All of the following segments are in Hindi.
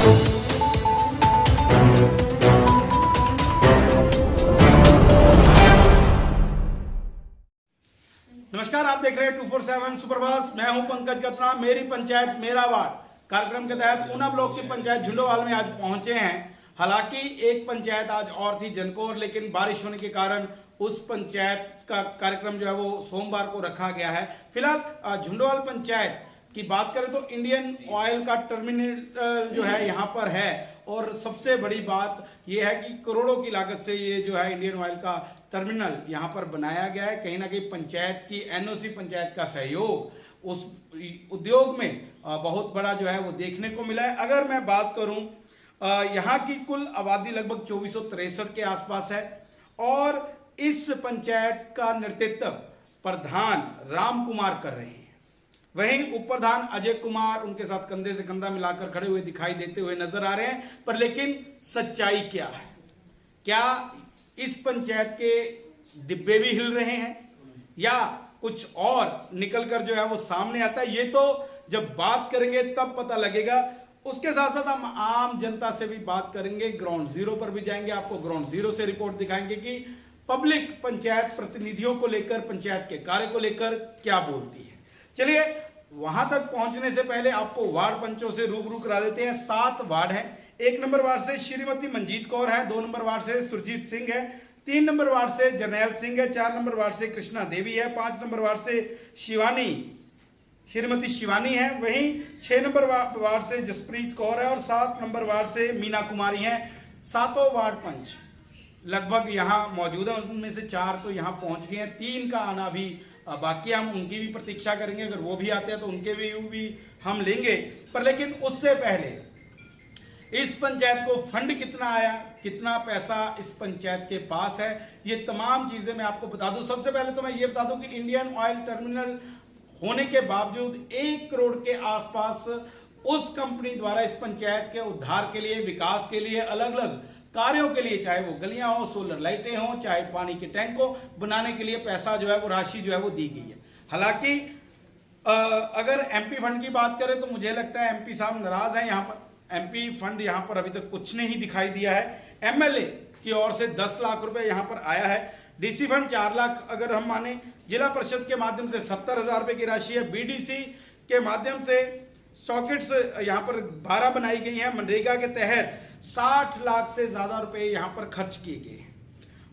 नमस्कार, आप देख रहे हैं 247 सुपरफास्ट। मैं हूं पंकज कत्रा। मेरी पंचायत मेरा वार्ड कार्यक्रम के तहत ऊना ब्लॉक की पंचायत झुंडोवाल में आज पहुंचे हैं। हालांकि एक पंचायत आज और थी जनकोर, लेकिन बारिश होने के कारण उस पंचायत का कार्यक्रम जो है वो सोमवार को रखा गया है। फिलहाल झुंडोवाल पंचायत की बात करें तो इंडियन ऑयल का टर्मिनल जो है यहाँ पर है, और सबसे बड़ी बात यह है कि करोड़ों की लागत से ये जो है इंडियन ऑयल का टर्मिनल यहाँ पर बनाया गया है। कहीं ना कहीं पंचायत की एनओसी पंचायत का सहयोग उस उद्योग में बहुत बड़ा जो है वो देखने को मिला है। अगर मैं बात करूं, यहाँ की कुल आबादी लगभग 2463 के आसपास है, और इस पंचायत का नेतृत्व प्रधान राम कुमार कर रहे हैं। वहीं उप प्रधान अजय कुमार उनके साथ कंधे से कंधा मिलाकर खड़े हुए दिखाई देते हुए नजर आ रहे हैं। पर लेकिन सच्चाई क्या है? क्या इस पंचायत के डिब्बे भी हिल रहे हैं या कुछ और निकलकर जो है वो सामने आता है? ये तो जब बात करेंगे तब पता लगेगा। उसके साथ साथ हम आम जनता से भी बात करेंगे, ग्राउंड जीरो पर भी जाएंगे, आपको ग्राउंड जीरो से रिपोर्ट दिखाएंगे कि पब्लिक पंचायत प्रतिनिधियों को लेकर, पंचायत के कार्य को लेकर क्या बोलती है। चलिए, वहां तक पहुंचने से पहले आपको वार्ड पंचों से रूबरू करा देते हैं। 7 वार्ड हैं। 1 नंबर वार्ड से श्रीमती मंजीत कौर है, 2 नंबर वार्ड से सुरजीत सिंह है, 3 नंबर वार्ड से जरनैल सिंह है, 4 नंबर वार्ड से कृष्णा देवी है, 5 नंबर वार्ड से श्रीमती शिवानी है, वहीं 6 नंबर वार्ड से जसप्रीत कौर है, और 7 नंबर वार्ड से मीना कुमारी है। 7 वार्ड पंच लगभग यहाँ मौजूद है, उनमें से 4 तो यहाँ पहुंच गए हैं, 3 का आना भी बाकी। हम उनकी भी प्रतीक्षा करेंगे, अगर वो भी आते हैं तो उनके भी हम लेंगे। पर लेकिन उससे पहले इस पंचायत को फंड कितना आया, कितना पैसा इस पंचायत के पास है, ये तमाम चीजें मैं आपको बता दूं। सबसे पहले तो मैं ये बता दूं कि इंडियन ऑयल टर्मिनल होने के बावजूद 1 करोड़ के आसपास उस कंपनी द्वारा इस पंचायत के उद्धार के लिए, विकास के लिए, अलग अलग कार्यों के लिए, चाहे वो गलियां हो, सोलर लाइटें हो, चाहे पानी के टैंक को बनाने के लिए पैसा जो है वो, राशि जो है वो दी गई है। हालांकि अगर एमपी फंड की बात करें तो मुझे लगता है एमपी साहब नाराज हैं। यहाँ पर एमपी फंड यहाँ पर अभी तक कुछ नहीं दिखाई दिया है। एमएलए की ओर से 10 लाख रुपए यहाँ पर आया है। डीसी फंड 4 लाख अगर हम माने, जिला परिषद के माध्यम से 70,000 रुपए की राशि है, बीडीसी के माध्यम से सॉकेट्स यहाँ पर 12 बनाई गई है। मनरेगा के तहत 60 लाख से ज्यादा रुपए यहाँ पर खर्च किए गए हैं।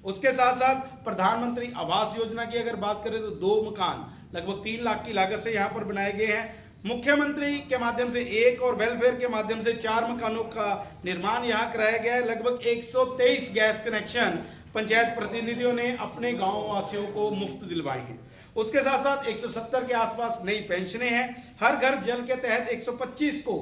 उसके साथ साथ प्रधानमंत्री आवास योजना की अगर बात करें तो 2 मकान लगभग 3 लाख की लागत से यहाँ पर बनाए गए हैं। मुख्यमंत्री के माध्यम से 1 और वेलफेयर के माध्यम से 4 मकानों का निर्माण यहाँ कराया गया है। लगभग 123 गैस कनेक्शन पंचायत प्रतिनिधियों ने अपने गांव वासियों को मुफ्त दिलवाए हैं। उसके साथ साथ 170 के आसपास नई पेंशनें हैं। हर घर जल के तहत 125 को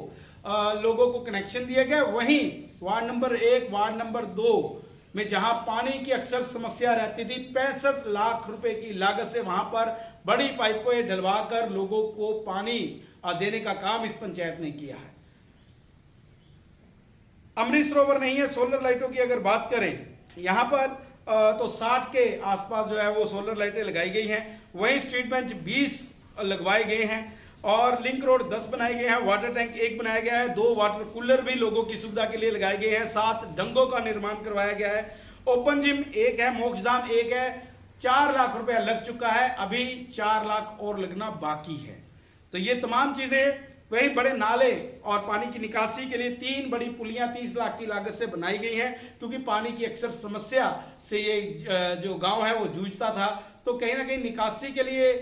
लोगों को कनेक्शन दिए गए। वहीं वार्ड नंबर 1, वार्ड नंबर 2 में जहां पानी की अक्सर समस्या रहती थी, 65 लाख रुपए की लागत से वहां पर बड़ी पाइपें डलवाकर लोगों को पानी देने का काम इस पंचायत ने किया है। अमृत सरोवर नहीं है। सोलर लाइटों की अगर बात करें यहां पर तो 60 के आसपास जो है वो सोलर लाइटें लगाई गई हैं। वहीं स्ट्रीट बेंच 20 लगवाए गए हैं, और लिंक रोड 10 बनाए गए हैं। वाटर टैंक 1 बनाया गया है। 2 वाटर कूलर भी लोगों की सुविधा के लिए लगाए गए हैं। 7 डंगों का निर्माण करवाया गया है। ओपन जिम 1 है, मोक्षधाम 1 है। 4 लाख रुपया लग चुका है, अभी 4 लाख और लगना बाकी है। तो ये तमाम चीजें। वहीं बड़े नाले और पानी की निकासी के लिए 3 बड़ी पुलियां 30 लाख की लागत से बनाई गई हैं, क्योंकि पानी की अक्सर समस्या से ये जो गांव है वो जूझता था। तो कहीं ना कहीं निकासी के लिए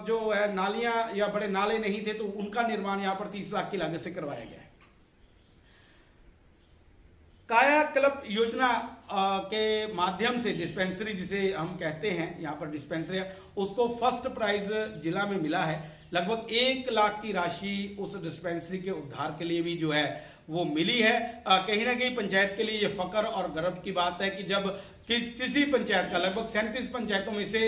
जो है नालियां या बड़े नाले नहीं थे, तो उनका निर्माण यहां पर 30 लाख की लागत से करवाया गया है। कायाकल्प योजना के माध्यम से डिस्पेंसरी, जिसे हम कहते हैं यहाँ पर डिस्पेंसरी, उसको फर्स्ट प्राइज जिला में मिला है। लगभग 1 लाख की राशि उस डिस्पेंसरी के उद्धार के लिए भी जो है वो मिली है। कहीं ना कहीं पंचायत के लिए ये फकर और गर्व की बात है कि जब किसी पंचायत का लगभग 37 पंचायतों में से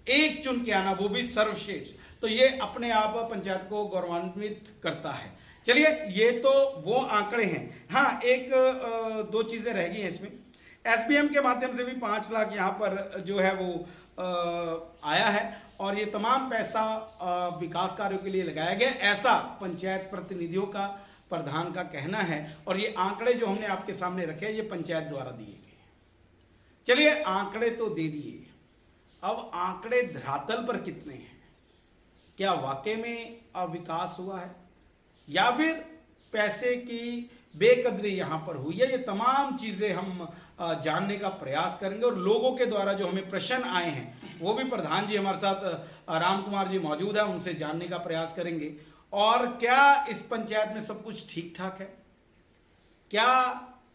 1 चुन के आना, वो भी सर्वश्रेष्ठ, तो ये अपने आप पंचायत को गौरवान्वित करता है। चलिए, ये तो वो आंकड़े हैं। हाँ, 1-2 चीजें रह गई हैं इसमें। एसबीएम के माध्यम से भी 5 लाख यहाँ पर जो है वो आया है, और ये तमाम पैसा विकास कार्यों के लिए लगाया गया, ऐसा पंचायत प्रतिनिधियों का प्रधान का कहना है। और ये आंकड़े जो हमने आपके सामने रखे हैं ये पंचायत द्वारा दिए गए। चलिए आंकड़े तो दे दिए, अब आंकड़े धरातल पर कितने हैं? क्या वाकई में विकास हुआ है या फिर पैसे की बेकदरी यहां पर हुई है? ये तमाम चीजें हम जानने का प्रयास करेंगे और लोगों के द्वारा जो हमें प्रश्न आए हैं वो भी प्रधान जी हमारे साथ राम कुमार जी मौजूद है, उनसे जानने का प्रयास करेंगे। और क्या इस पंचायत में सब कुछ ठीक ठाक है? क्या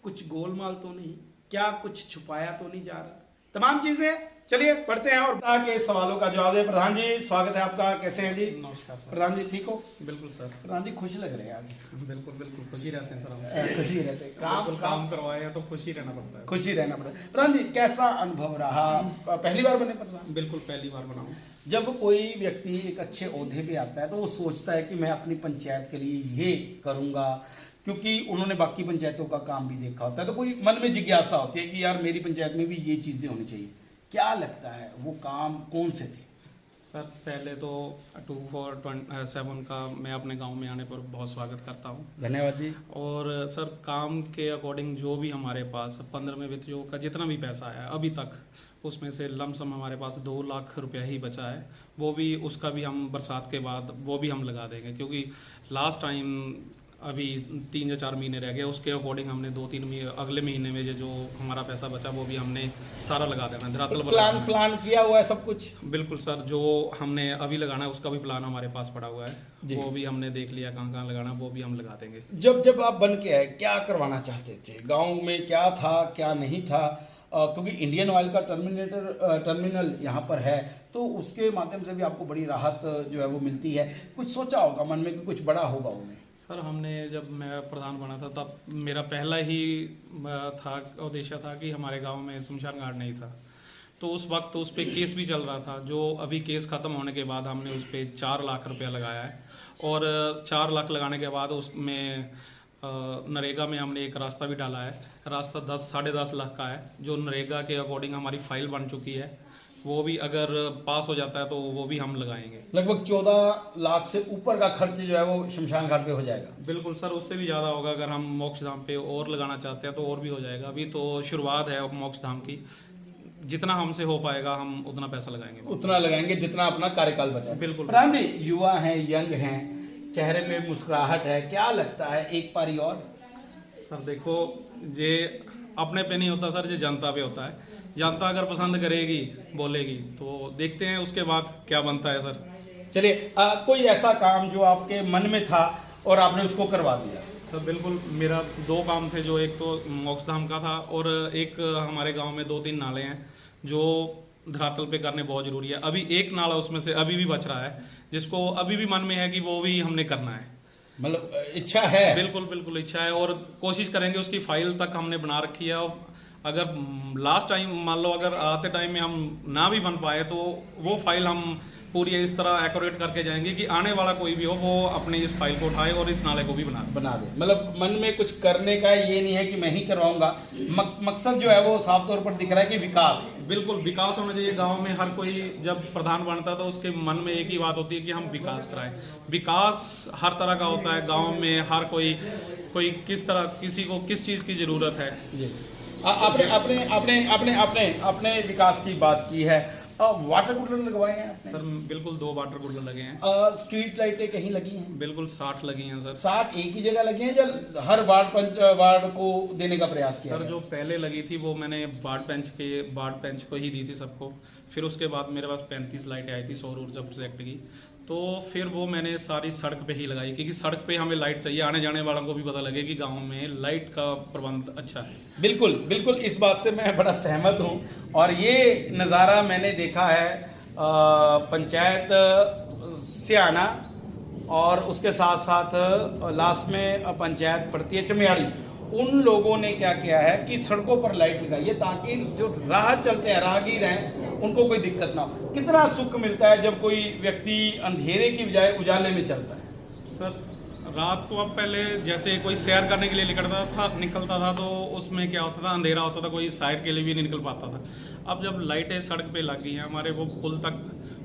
कुछ गोलमाल तो नहीं? क्या कुछ छुपाया तो नहीं जा रहा? तमाम चीजें चलिए पढ़ते हैं और के सवालों का जवाब दें। प्रधान जी स्वागत है आपका, कैसे हैं जी? नमस्कार सर। प्रधान जी ठीक हो? बिल्कुल सर। प्रधान जी खुश लग रहे हैं आज। बिल्कुल बिल्कुल खुशी रहते हैं सर हम। खुशी रहते हैं, काम करवाए तो खुशी रहना पड़ता है। खुशी रहना पड़ता है। प्रधान जी कैसा अनुभव रहा? पहली बार बने प्रधान? बिल्कुल पहली बार बनाऊं। जब कोई व्यक्ति एक अच्छे ओहदे पे आता है तो वो सोचता है कि मैं अपनी पंचायत के लिए ये करूंगा, क्योंकि उन्होंने बाकी पंचायतों का काम भी देखा होता है, तो कोई मन में जिज्ञासा होती है कि यार मेरी पंचायत में भी ये चीजें होनी चाहिए। क्या लगता है वो काम कौन से थे? सर पहले तो 24/7 का मैं अपने गांव में आने पर बहुत स्वागत करता हूं। धन्यवाद जी। और सर काम के अकॉर्डिंग जो भी हमारे पास 15वें वित्त आयोग का जितना भी पैसा आया अभी तक, उसमें से लमसम हमारे पास 2 लाख रुपया ही बचा है। वो भी उसका भी हम बरसात के बाद वो भी हम लगा देंगे, क्योंकि लास्ट टाइम अभी 3 या 4 महीने रह गए, उसके अकॉर्डिंग हमने 2-3 अगले महीने में जो हमारा पैसा बचा वो भी हमने सारा लगा देना है। धरातल प्लान किया हुआ है सब कुछ? बिल्कुल सर, जो हमने अभी लगाना है उसका भी प्लान हमारे पास पड़ा हुआ है, वो भी हमने देख लिया कहाँ कहाँ लगाना, वो भी हम लगा देंगे। जब आप बन के आए क्या करवाना चाहते थे? गाँव में क्या था क्या नहीं था? क्योंकि इंडियन ऑयल का टर्मिनल यहाँ पर है तो उसके माध्यम से भी आपको बड़ी राहत जो है वो मिलती है। कुछ सोचा होगा मन में कि कुछ बड़ा होगा उन्हें? सर हमने जब मैं प्रधान बना था तब मेरा पहला ही था उद्देश्य था कि हमारे गांव में शमशान घाट नहीं था, तो उस वक्त उस पर केस भी चल रहा था। जो अभी केस ख़त्म होने के बाद हमने उस पर 4 लाख रुपया लगाया है, और 4 लाख लगाने के बाद उसमें नरेगा में हमने एक रास्ता भी डाला है। रास्ता 10-10.5 लाख का है, जो नरेगा के अकॉर्डिंग हमारी फाइल बन चुकी है। वो भी अगर पास हो जाता है तो वो भी हम लगाएंगे। लगभग 14 लाख से ऊपर का खर्च जो है वो शमशान घाट पे हो जाएगा? बिल्कुल सर, उससे भी ज़्यादा होगा। अगर हम मोक्ष धाम पे और लगाना चाहते हैं तो और भी हो जाएगा। अभी तो शुरुआत है मोक्ष धाम की, जितना हमसे हो पाएगा हम उतना पैसा लगाएंगे। उतना लगाएंगे जितना अपना कार्यकाल बचा। बिल्कुल। प्रधान जी युवा हैं, यंग हैं, चेहरे पे मुस्कुराहट है, क्या लगता है एक पारी और? सर देखो, ये अपने पे नहीं होता सर, ये जनता पे होता है। जनता अगर पसंद करेगी बोलेगी तो देखते हैं उसके बाद क्या बनता है सर। चलिए कोई ऐसा काम जो आपके मन में था और आपने उसको करवा दिया? सर बिल्कुल, मेरा 2 काम थे, जो एक तो मोक्ष धाम का था और एक हमारे गांव में 2-3 नाले हैं जो धरातल पे करने बहुत जरूरी है। अभी एक नाला उसमें से अभी भी बच रहा है, जिसको अभी भी मन में है कि वो भी हमने करना है। मतलब इच्छा है? बिल्कुल बिल्कुल इच्छा है, और कोशिश करेंगे। उसकी फाइल तक हमने बना रखी है। अगर लास्ट टाइम मान लो अगर आते टाइम में हम ना भी बन पाए तो वो फाइल हम पूरी इस तरह एक्यूरेट करके जाएंगे कि आने वाला कोई भी हो वो अपने इस फाइल को उठाए और इस नाले को भी बना दे। मतलब मन में कुछ करने का ये नहीं है कि मैं ही करवाऊंगा, मकसद जो है वो साफ तौर पर दिख रहा है कि विकास। बिल्कुल विकास होना चाहिए गांव में। हर कोई जब प्रधान बनता है तो उसके मन में एक ही बात होती है कि हम विकास कराएं। विकास हर तरह का होता है गाँव में, हर कोई किस तरह, किसी को किस चीज़ की जरूरत है। जी आपने विकास की बात की है। वाटर कूलर लगवाए हैं आपने? सर बिल्कुल 2 वाटर कूलर लगे हैं। स्ट्रीट लाइटें कहीं लगी हैं? बिल्कुल 60 लगी हैं सर। 60 एक ही जगह लगी हैं या हर वार्ड को देने का प्रयास किया? सर जो पहले लगी थी वो मैंने वार्ड बेंच को ही दी थी सबको। फिर उसके बाद मेरे पास 35 लाइटें आई थी सौर ऊर्जा प्रोजेक्ट की, तो फिर वो मैंने सारी सड़क पे ही लगाई, क्योंकि सड़क पे हमें लाइट चाहिए। आने जाने वालों को भी पता लगे कि गांव में लाइट का प्रबंध अच्छा है। बिल्कुल इस बात से मैं बड़ा सहमत हूं। और ये नज़ारा मैंने देखा है पंचायत से आना, और उसके साथ साथ लास्ट में पंचायत पड़ती है चमियाड़ी। उन लोगों ने क्या किया है कि सड़कों पर लाइट लगाई है ताकि जो राह चलते हैं, राहगीर हैं, उनको कोई दिक्कत ना हो। कितना सुख मिलता है जब कोई व्यक्ति अंधेरे की बजाय उजाले में चलता है। सर रात को अब पहले जैसे कोई सैर करने के लिए निकलता था तो उसमें क्या होता था, अंधेरा होता था, कोई सैर के लिए भी नहीं निकल पाता था। अब जब लाइटें सड़क पे लग गई हैं हमारे, वो पुल तक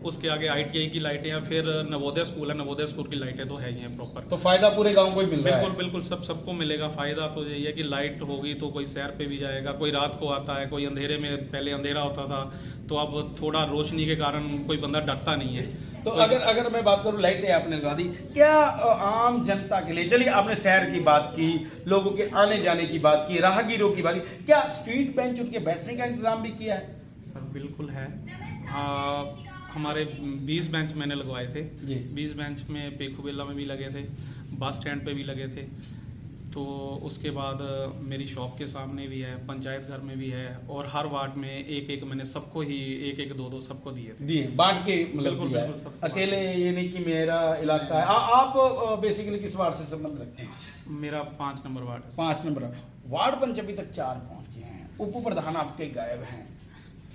उसके आगे ITI की लाइटें हैं, फिर नवोदय स्कूल है, नवोदय स्कूल की लाइटें तो है ही हैं प्रॉपर। तो फायदा पूरे गांव को ही मिल रहा है। बिल्कुल बिल्कुल, सबको मिलेगा फायदा। तो यही है कि लाइट होगी तो कोई सैर पे भी जाएगा, कोई रात को आता है, कोई अंधेरे में, पहले अंधेरा होता था तो अब थोड़ा रोशनी के कारण कोई बंदा डरता नहीं है। तो अगर मैं बात करूं, लाइटें आपने लगा दी, क्या आम जनता के लिए, चलिए आपने सैर की बात की, लोगों के आने जाने की बात की, राहगीरों की बात की, क्या स्ट्रीट बेंच उनके बैठने का इंतजाम भी किया है? सर बिल्कुल है। हमारे 20 बेंच मैंने लगवाए थे जी। 20 बेंच में पेखुबेला में भी लगे थे, बस स्टैंड पे भी लगे थे। तो उसके बाद मेरी शॉप के सामने भी है, पंचायत घर में भी है, और हर वार्ड में एक एक मैंने सबको ही एक एक दो दो सबको दिए थे। दिए बांट के, मतलब बिल्कुल, दिया है। बिल्कुल, सबको अकेले ये नहीं कि मेरा इलाका है। आप बेसिकली किस वार्ड से संबंध रखते हैं? मेरा 5 नंबर वार्ड है। 5 नंबर वार्ड पंच अभी तक 4 पहुंचे हैं, उप प्रधान आपके गायब हैं,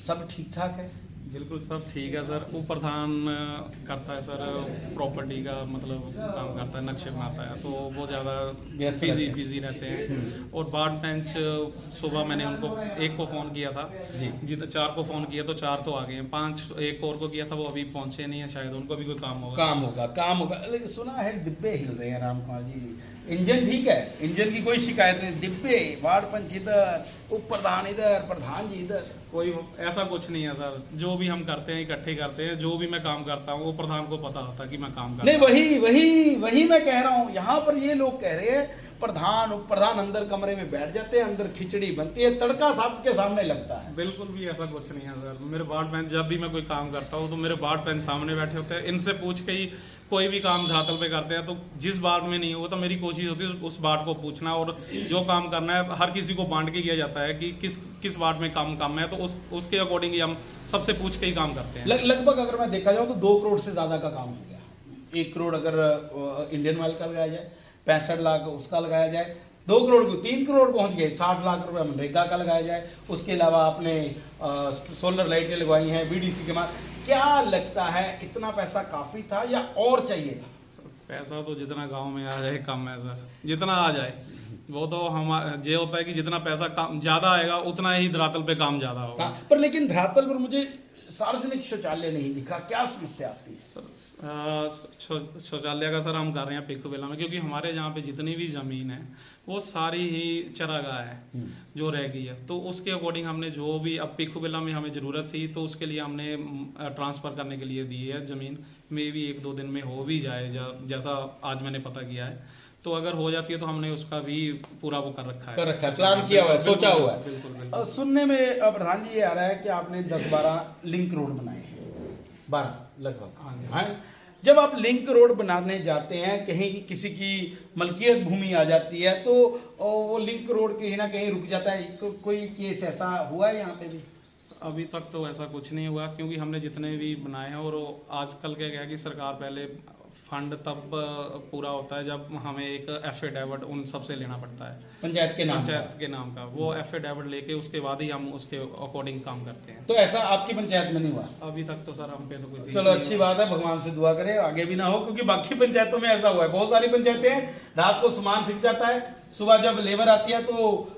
सब ठीक ठाक है? बिल्कुल सब ठीक है सर। उप प्रधान करता है सर प्रॉपर्टी का, मतलब काम करता है, नक्शे बनाता है, तो वो ज़्यादा व्यस्त रहते हैं। बिजी रहते हैं। और वार्ड बेंच सुबह मैंने उनको एक को फ़ोन किया था जी, तो 4 को फ़ोन किया तो 4 तो आ गए हैं, 5 एक और को किया था, वो अभी पहुंचे नहीं है, शायद उनको भी कोई काम होगा। लेकिन सुना है डिब्बे हिल रहे हैं राम कुमार जी, इंजन ठीक है, इंजन की कोई शिकायत नहीं, डिब्बे, वार्ड पंच इधर, उप प्रधान इधर, प्रधान जी इधर, कोई ऐसा कुछ नहीं है सर। जो भी हम करते हैं इकट्ठे करते हैं, जो भी मैं काम करता हूँ वो प्रधान को पता होता है कि मैं काम करता हूँ। नहीं, वही मैं कह रहा हूँ। यहाँ पर ये लोग कह रहे हैं प्रधान उप प्रधान अंदर कमरे में बैठ जाते हैं, अंदर खिचड़ी बनती है, तड़का सबके सामने लगता है। बिल्कुल भी ऐसा कुछ नहीं है सर। मेरे वार्ड बेंच, जब भी मैं कोई काम करता हूँ तो मेरे वार्ड बेंच सामने बैठे होते हैं, इनसे पूछ के ही कोई भी काम धरातल पे करते हैं। तो जिस वार्ड में नहीं हो तो मेरी कोशिश होती है उस वार्ड को पूछना, और जो काम करना है हर किसी को बांट के किया जाता है कि किस वार्ड में काम कम है, तो उसके अकॉर्डिंग ही हम सबसे पूछ के ही काम करते हैं। लगभग अगर मैं देखा जाऊँ तो 2 करोड़ से ज्यादा का काम हो गया। 1 करोड़ अगर इंडियन ऑयल का लगाया जाए, 65 लाख उसका लगाया जाए, 2 करोड़ को 3 करोड़ पहुंच गए, 60 लाख रुपए मनरेगा का लगाया जाए, उसके अलावा आपने सोलर लाइटें लगवाई हैं BDC के बाद। क्या लगता है इतना पैसा काफी था या और चाहिए था? पैसा तो जितना गांव में आ जाए कम है सर, जितना आ जाए वो तो हम ये होता है कि जितना पैसा कम ज्यादा आएगा उतना ही धरातल पे काम ज्यादा होगा। पर लेकिन धरातल पर मुझे सार्वजनिक शौचालय नहीं दिखा, क्या समस्या आती है? शौचालय का सर हम कर रहे हैं पेखुबेला में, क्योंकि हमारे यहाँ पे जितनी भी जमीन है वो सारी ही चरागाह है जो रह गई है। तो उसके अकॉर्डिंग हमने जो भी, अब पेखुबेला में हमें ज़रूरत थी तो उसके लिए हमने ट्रांसफ़र करने के लिए दी है ज़मीन। में भी 1-2 दिन में हो भी जाए, जैसा आज मैंने पता किया है। तो अगर हो जाती है तो हमने उसका भी पूरा वो कर रखा है, प्लान किया हुआ है, सोचा हुआ है। बिल्कुल। सुनने में प्रधान जी ये आ रहा है कि आपने 10-12 लिंक रोड बनाए हैं, 12 लगभग। हाँ, जब आप लिंक रोड बनाने जाते हैं, कहीं किसी की मलकियत भूमि आ जाती है तो वो लिंक रोड कहीं ना कहीं रुक जाता है। कोई केस ऐसा हुआ है यहाँ पे भी? अभी तक तो ऐसा कुछ नहीं हुआ, क्योंकि हमने जितने भी बनाए हैं, और आजकल क्या है कि सरकार पहले फंड तब पूरा होता है जब हमें एक एफिडेविट उन सबसे लेना पड़ता है, पंचायत के नाम का। वो एफिडेविट लेके उसके बाद ही हम उसके अकॉर्डिंग काम करते हैं। तो ऐसा आपकी पंचायत में नहीं हुआ अभी तक तो सर हम पे तो कोई। चलो अच्छी बात है, भगवान से दुआ करें आगे भी ना हो, क्योंकि बाकी पंचायतों में ऐसा हुआ है। बहुत सारी पंचायतें हैं, रात को सामान फिक जाता है, सुबह जब लेबर आती है तो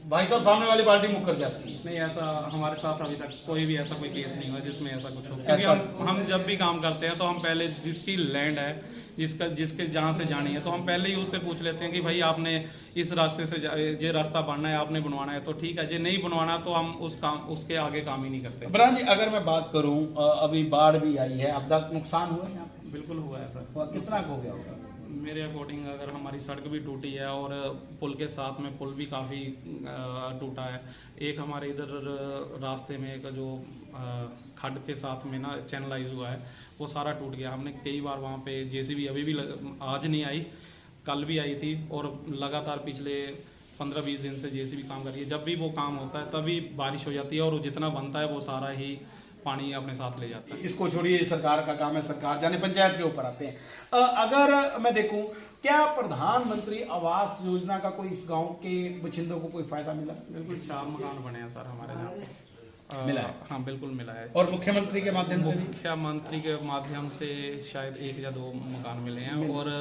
भाई साहब सामने वाली पार्टी मुकर जाती है। नहीं, ऐसा हमारे साथ अभी तक कोई भी ऐसा कोई केस नहीं हुआ जिसमें ऐसा कुछ हो। क्योंकि हम जब भी काम करते हैं तो हम पहले जिसकी लैंड है, जिसके जहाँ से जानी है, तो हम पहले ही उससे पूछ लेते हैं कि भाई आपने इस रास्ते से ये रास्ता बनना है, आपने बनवाना है तो ठीक है, जो नहीं बनवाना तो हम उसके आगे काम ही नहीं करते। प्रधान जी, अगर मैं बात करूं, अभी बाढ़ भी आई है, आपदा नुकसान हुआ है यहाँ पे? बिल्कुल हुआ है सर। कितना हो गया होगा? मेरे अकॉर्डिंग अगर हमारी सड़क भी टूटी है और पुल के साथ में पुल भी काफ़ी टूटा है। एक हमारे इधर रास्ते में एक जो खड्ड के साथ में ना चैनलाइज हुआ है, वो सारा टूट गया। हमने कई बार वहाँ पे जेसीबी अभी भी आज नहीं आई, कल भी आई थी, और लगातार पिछले 15-20 दिन से जेसीबी काम कर रही है। जब भी वो काम होता है तभी बारिश हो जाती है, और जितना बनता है वो सारा ही पानी अपने साथ ले जाता है। इसको छोड़िए, सरकार का काम है, सरकार जाने, पंचायत के ऊपर आते हैं। अगर मैं देखूं, क्या प्रधानमंत्री आवास योजना का कोई इस गांव के बशिंदों को कोई फायदा मिला? बिल्कुल 4 मकान बने हैं सर हमारे यहाँ। मिला है? हाँ बिल्कुल मिला है। और मुख्यमंत्री के माध्यम से? मुख्यमंत्री के माध्यम से शायद 1 या 2 मकान मिले हैं, और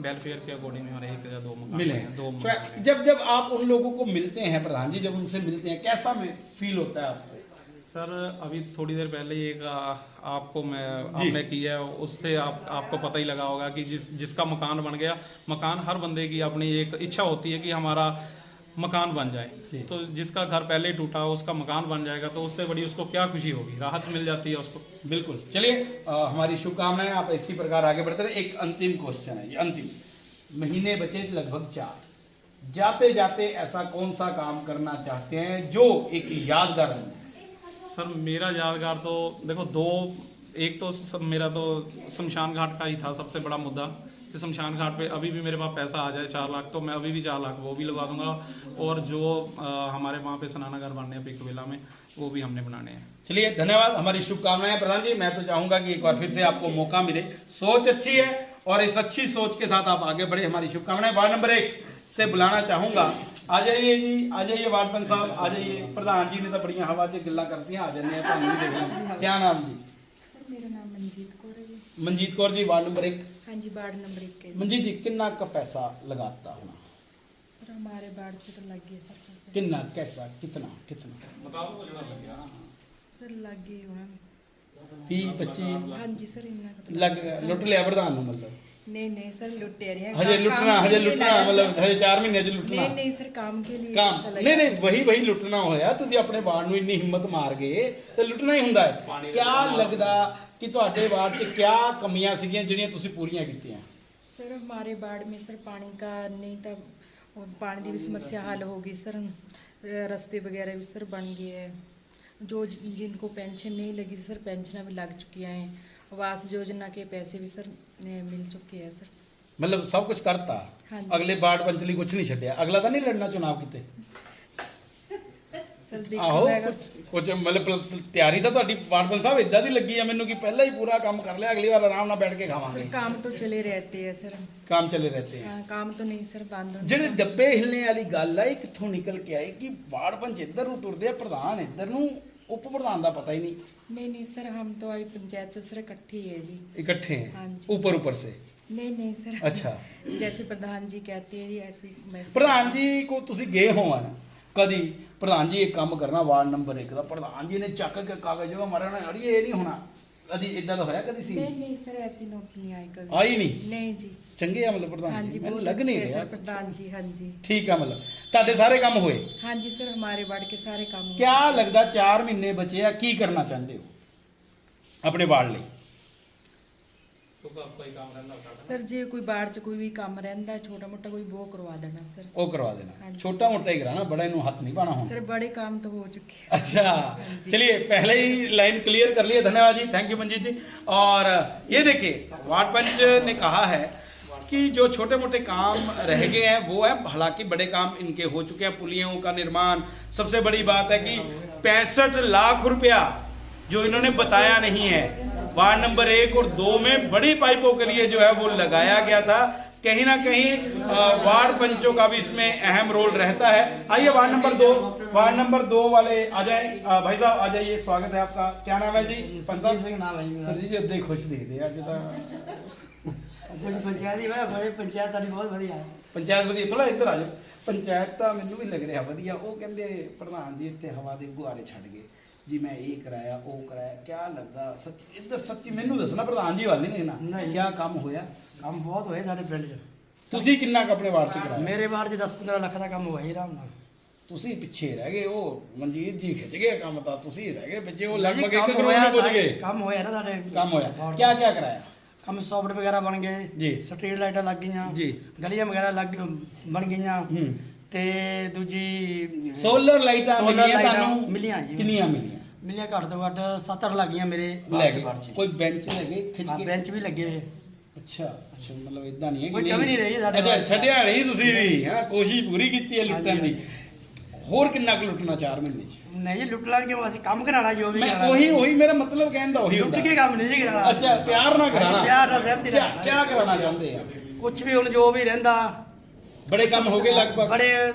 वेलफेयर के अकॉर्डिंग हमारे 1 या 2 मकान मिले हैं। 2 मकान। जब आप उन लोगों को मिलते हैं प्रधान जी, जब उनसे मिलते हैं, कैसा में फील होता है आपको? सर अभी थोड़ी देर पहले ही एक आपको आपने किया है, उससे आपको पता ही लगा होगा कि जिसका मकान बन गया, मकान हर बंदे की अपनी एक इच्छा होती है कि हमारा मकान बन जाए। तो जिसका घर पहले ही टूटा उसका मकान बन जाएगा तो उससे बड़ी उसको क्या खुशी होगी, राहत मिल जाती है उसको। बिल्कुल। चलिए हमारी शुभकामनाएं, आप इसी प्रकार आगे बढ़ते रहे। एक अंतिम क्वेश्चन है, ये अंतिम, महीने बचे लगभग 4, जाते जाते ऐसा कौन सा काम करना चाहते हैं जो एक यादगार बन जाए? सर मेरा यादगार तो देखो दो, एक तो सब मेरा तो शमशान घाट का ही था सबसे बड़ा मुद्दा कि शमशान घाट पे अभी भी मेरे पास पैसा आ जाए 4 लाख तो मैं अभी भी 4 लाख वो भी लगा दूंगा। और जो हमारे वहाँ पे स्नानागार बनने हैं पिकविला में, वो भी हमने बनाने हैं। चलिए धन्यवाद, हमारी शुभकामनाएं प्रधान जी। मैं तो चाहूंगा कि एक बार फिर से आपको मौका मिले, सोच अच्छी है और इस अच्छी सोच के साथ आप आगे बढ़े, हमारी शुभकामनाएं। वार्ड नंबर 1 से बुलाना चाहूंगा, आ जाइए जी, आ जाइए वार्ड पंच साहब, आ जाइए। प्रधान जी ने तो बढ़िया हवा से गिल्ला करती हैं, आ जाने। क्या नाम जी? सर मेरा नाम मनजीत कौर है जी। Manjeet Kaur ji, ward number 1। हाँ जी, वार्ड नंबर 1 के। मनजीत जी कितना का पैसा लगाता होना? सर हमारे वार्ड से तो लग गया सर। कितना, कैसा, कितना कितना बताओ तो लग गया सर लग गए होना 20-25 हाँ जी सर, इन्ना का तो लग गया। लुट लिया प्रधान ने मतलब? नहीं सर, लुटे रहे हैं। हजे लुटना मतलब हजे 4 महीने च लुटना? नहीं सर, काम के लिए काम पैसा लगा। नहीं वही लੁੱਟਣਾ ਹੋਇਆ। ਤੁਸੀਂ ਆਪਣੇ ਵਾਰਡ ਨੂੰ ਇੰਨੀ ਹਿੰਮਤ ਮਾਰ ਗਏ ਤੇ ਲੁੱਟਣਾ ਹੀ ਹੁੰਦਾ ਹੈ। ਕਿਆ ਲੱਗਦਾ ਕਿ ਤੁਹਾਡੇ ਵਾਰਡ 'ਚ ਕਿਆ ਕਮੀਆਂ ਸੀਗੀਆਂ ਜਿਹੜੀਆਂ ਤੁਸੀਂ ਪੂਰੀਆਂ ਕੀਤੀਆਂ? सर हमारे वार्ड में सर पानी का नहीं था, और पानी की भी समस्या हल हो गई सर। रास्ते वगैरह भी सर बन गए हैं। जो जिनको पेंशन नहीं लगी थी सर, पेंशन भी लग चुकी हैं। आवास योजना के पैसे भी सर मिल चुके हैं सर। ਮਤਲਬ ਸਭ ਕੁਝ ਕਰਤਾ? हाँ जी। ਅਗਲੇ ਵਾਰਡ ਪੰਚ ਲਈ ਕੁਝ ਨਹੀਂ ਛੱਡਿਆ? ਅਗਲਾ ਤਾਂ ਨਹੀਂ ਲੜਨਾ ਚੁਣਾਵ ਕਿਤੇ? सर ਆਹੋ देखो ਕੁਝ ਮਤਲਬ ਤਿਆਰੀ ਤਾਂ ਤੁਹਾਡੀ ਵਾਰਡ ਪੰਚ ਸਾਹਿਬ ਇਦਾਂ ਦੀ ਲੱਗੀ ਆ ਮੈਨੂੰ ਕਿ ਪਹਿਲਾਂ ਹੀ ਪੂਰਾ ਕੰਮ ਕਰ ਲਿਆ, ਅਗਲੀ ਵਾਰ ਆਰਾਮ ਨਾਲ ਬੈਠ ਕੇ ਖਾਵਾਂਗੇ। सर काम तो चले रहते हैं सर। ਕੰਮ ਚੱਲੇ ਰਹਤੇ ਹੈ। हाँ, काम तो नहीं सर बंद होते। ਜਿਹੜੇ ਡੱਬੇ ਹਿਲਣੇ ਵਾਲੀ ਗੱਲ ਆ ਇਹ ਕਿੱਥੋਂ ਨਿਕਲ ਕੇ ਆਏ ਕਿ ਵਾਰਡ ਪੰਚ ਇੱਧਰ ਨੂੰ ਤੁਰਦੇ ਆ, ਪ੍ਰਧਾਨ ਇੱਧਰ ਨੂੰ, ਉਪ ਪ੍ਰਧਾਨ ਦਾ ਪਤਾ ਹੀ ਨਹੀਂ? नहीं सर, हम तो अभी पंचायत से सर इकट्ठे ही है जी। इकट्ठे हाँ हैं जी। ऊपर से? नहीं सर। अच्छा। जैसे प्रधान जी कहते हैं जी ऐसे वैसे। ਪ੍ਰਧਾਨ ਜੀ ਕੋ ਤੁਸੀਂ ਗਏ ਹੋ ਆ ਕਦੀ? ਪ੍ਰਧਾਨ ਜੀ ਇਹ ਕੰਮ ਕਰਨਾ ਵਾਰਡ ਨੰਬਰ 1 ਦਾ, ਪ੍ਰਧਾਨ ਜੀ ਨੇ ਚੱਕ ਕੇ ਕਾਗਜ਼ ਜੋ ਮਾਰਿਆ ਨਾ, ਅੜੀ ਇਹ ਨਹੀਂ ਹੋਣਾ, ਕਦੀ ਇਦਾਂ ਦਾ ਹੋਇਆ ਕਦੀ ਸੀ? नहीं सर, ऐसी नौकरी नहीं आई कभी। ਆਈ ਨਹੀਂ? नहीं जी। ਚੰਗੇ ਆ ਮਤਲਬ हाँ ਪ੍ਰਧਾਨ जी, ਜੀ? ਮੈਨੂੰ बहुत ਲੱਗ ਨਹੀਂ अच्छे हैं ਰਿਹਾ। सर प्रधान जी। हाँ जी। ਠੀਕ ਆ, ਮਤਲਬ ਤੁਹਾਡੇ ਸਾਰੇ ਕੰਮ ਹੋਏ? हाँ जी सर, हमारे वार्ड के सारे काम हुए। ਕਿਆ ਲੱਗਦਾ 4 ਮਹੀਨੇ ਬਚੇ ਆ, ਕੀ ਕਰਨਾ ਚਾਹੁੰਦੇ ਹੋ ਆਪਣੇ ਵਾਰਡ ਲਈ? तो कोई काम रहना होता सर जे कोई वार्ड च कोई भी काम रहता है छोटा मोटा कोई वो करवा देना सर। ਉਹ ਕਰਵਾ ਦੇਣਾ, हाँ जी। ਛੋਟਾ ਮੋਟਾ ਹੀ ਕਰਾਣਾ, ਬੜਾ ਇਹਨੂੰ ਹੱਥ ਨਹੀਂ ਪਾਣਾ ਹੁਣ। सर बड़े काम तो हो चुके हैं। अच्छा जी। चलिए पहले ही लाइन क्लियर कर लिए, धन्यवाद जी, थैंक यू मंजीत जी। और ये देखिए वार्ड पंच ने कहा है कि जो छोटे मोटे काम रह गए हैं वो है, हालांकि बड़े काम इनके हो चुके हैं। पुलियों का निर्माण, सबसे बड़ी बात है कि 65 लाख रुपया जो इन्होंने बताया नहीं है, वार्ड नंबर 1 और 2 में बड़ी पाइपों के लिए जो है वो लगाया गया था। कहीं ना कहीं वार्ड पंचों का भी इसमें अहम रोल रहता है। आइए वार्ड नंबर 2 वाले आ जाए, भाई साहब आ जाइए, स्वागत है आपका। क्या नाम है जी? पंचायत ਸਿੰਘ ਨਾਮ ਹੈ ਜੀ ਮੇਰਾ। सर जी जी खुश दिखते हैं अज तो ਕੁਝ ਪੰਚਾਇਤ ਹੀ ਵਾ, ਬੜੇ ਪੰਚਾਇਤ ਸਾਡੀ ਬਹੁਤ ਵਧੀਆ ਹੈ। ਪੰਚਾਇਤ ਵਧੀਆ, ਥੋੜਾ ਇੱਧਰ ਆ ਜਾਓ। ਪੰਚਾਇਤ ਤਾਂ ਮੈਨੂੰ ਵੀ ਲੱਗ ਰਿਹਾ ਵਧੀਆ। ਉਹ ਕਹਿੰਦੇ ਪ੍ਰਧਾਨ ਜੀ ਇੱਥੇ ਹਵਾ ਦੇ ਗੁਆਰੇ ਛੱਡ ਗਏ ਜੀ, ਮੈਂ ਇਹ ਕਰਾਇਆ ਉਹ ਕਰਾਇਆ। ਕਿਆ ਲੱਗਦਾ ਸੱਚੀ ਇੱਧਰ, ਸੱਚੀ ਮੈਨੂੰ ਦੱਸਣਾ, ਪ੍ਰਧਾਨ ਜੀ ਵੱਲ ਨਹੀਂ ਦੇਖਣਾ। ਨਹੀਂ। ਕਿਆ ਕੰਮ ਹੋਇਆ? ਕੰਮ ਬਹੁਤ ਹੋਏ ਸਾਡੇ ਪਿੰਡ 'ਚ। ਤੁਸੀਂ ਕਿੰਨਾ ਕੁ ਆਪਣੇ ਵਾਰਡ 'ਚ ਕਰਾਇਆ? ਮੇਰੇ ਵਾਰਡ 'ਚ 10-15 ਲੱਖ ਦਾ ਕੰਮ ਹੋਇਆ ਹੀ ਆਰਾਮ ਨਾਲ। ਤੁਸੀਂ ਪਿੱਛੇ ਰਹਿ ਗਏ, ਉਹ ਮਨਜੀਤ ਜੀ ਖਿੱਚ ਗਏ ਕੰਮ, ਤਾਂ ਤੁਸੀਂ ਰਹਿ ਗਏ ਪਿੱਛੇ। ਉਹ ਲਗਭਗ ਕੰਮ 1 ਕਰੋੜ ਨੂੰ ਪਹੁੰਚ ਗਏ। ਕੰਮ ਹੋਇਆ ਨਾ ਸਾਡੇ। ਕੰਮ ਹੋਇਆ, ਵਾਰਡ 'ਚ। ਕਿਆ ਕਿਆ ਕਰਾਇਆ? ਕੰਮ ਸੌਫਟ ਵਗੈਰਾ ਬਣ ਗਏ ਜੀ। ਸਟਰੀਟ ਲਾਈਟਾਂ ਲੱਗ ਗਈਆਂ ਜੀ। ਗਲੀਆਂ ਵਗੈਰਾ ਬਣ ਗਈਆਂ। ਹੂੰ। ਤੇ ਦੂਜੀ ਸੋਲਰ ਲਾਈਟਾਂ Solar ਮਿਲੀਆਂ ਲਾਈਟਾਂ ਤੁਹਾਨੂੰ? ਮਿਲੀਆਂ ਜੀ। ਕਿੰਨੀਆਂ ਮਿਲੀਆਂ? ਮਿਲੀਆਂ ਘੱਟ ਤੋਂ ਘੱਟ 7-8 ਲੱਗ ਗਈਆਂ ਮੇਰੇ ਲੈ ਵਾਰਡ 'ਚ। ਗਏ ਵਾਰਡ 'ਚ। ਕੋਈ ਬੈਂਚ ਲੈ ਗਏ ਖਿੱਚ ਹਾਂ, ਕੇ? ਬੈਂਚ ਵੀ ਲੱਗੇ ਹੋਏ। ਅੱਛਾ ਅੱਛਾ, ਮਤਲਬ ਇਦਾਂ ਨਹੀਂ ਹੈ ਕੋਈ ਕਮੀ ਨਹੀਂ ਰਹੀ ਸਾਡੇ ਅੱਛਾ, ਵਾਰਡ 'ਚ। ਛੱਡਿਆ ਨਹੀਂ ਤੁਸੀਂ ਵੀ, ਹਾਂ ਕੋਸ਼ਿਸ਼ ਪੂਰੀ ਕੀਤੀ ਹੈ ਲੁੱਟਣ ਹਾਂਜੀ, ਦੀ। ਹੋਰ ਕਿੰਨਾ ਕੁ ਲੁੱਟਣਾ 4 ਮਹੀਨੇ 'ਚ? ਨਹੀਂ ਜੀ, ਲੁੱਟ ਲਾਂਗੇ ਅਸੀਂ ਕੰਮ ਕਰਾਣਾ ਜੋ ਵੀ ਮੈਂ ਕਰਾਉਣਾ। ਉਹੀ ਮੇਰਾ ਮਤਲਬ ਕਹਿਣ ਦਾ ਉਹੀ ਲੁੱਟ ਹੁੰਦਾ। ਕੇ ਕੰਮ ਨਹੀਂ ਜੀ ਕਰਾਣਾ। ਅੱਛਾ, ਪਿਆਰ ਨਾਲ ਕਰਾਣਾ। ਪਿਆਰ ਨਾਲ ਸਹਿਮਤੀ ਕਿਆ ਨਾਲ। ਕਿਆ ਕਰਾਉਣਾ ਚਾਹੁੰਦੇ ਆ? ਕੁਝ ਵੀ ਹੁਣ ਜੋ ਵੀ ਰਹਿੰਦਾ ਬੜੇ ਕੰਮ ਹੋ ਗਏ ਲਗਭਗ। बड़े